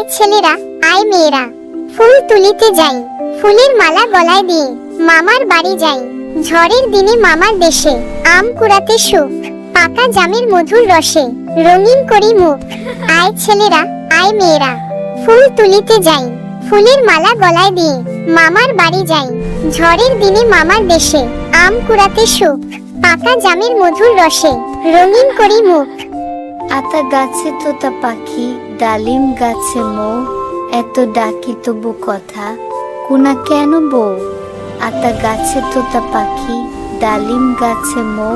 আয় ছেলেরা, আয় মেয়েরা, ফুল তুলিতে যাই, ফুলের মালা গলায় দিয়ে মামার বাড়ি যাই। ঝড়ের দিনে মামার দেশে আম কুড়াতে সুখ, পাকা জামের মধুর রসে রঙিন করি মুখ। আয় ছেলেরা, আয় মেয়েরা, ফুল তুলিতে যাই, ফুলের মালা গলায় দিয়ে মামার বাড়ি যাই। ঝড়ের দিনে মামার দেশে আম কুড়াতে সুখ, পাকা জামের মধুর রসে রঙিন করি মুখ। আতা গাছে তোতা পাখি, ডালিম গাছে মৌ, এত ডাকি তবু কথা কোনা কেন বউ। আতা গাছে তোতা পাখি, ডালিম গাছে মৌ,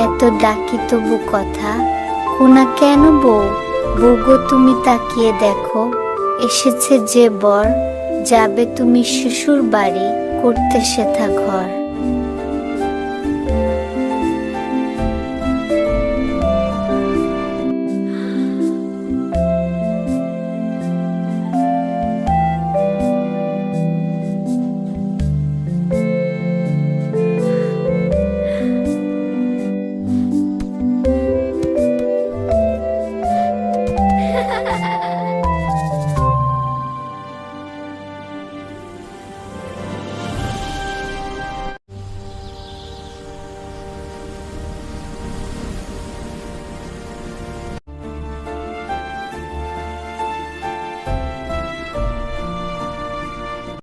এত ডাকি তবু কথা কোনা কেন বউ। বউগো তুমি তাকিয়ে দেখো, এসেছে যে বর, যাবে তুমি শ্বশুর বাড়ি, করতে সেথা ঘর।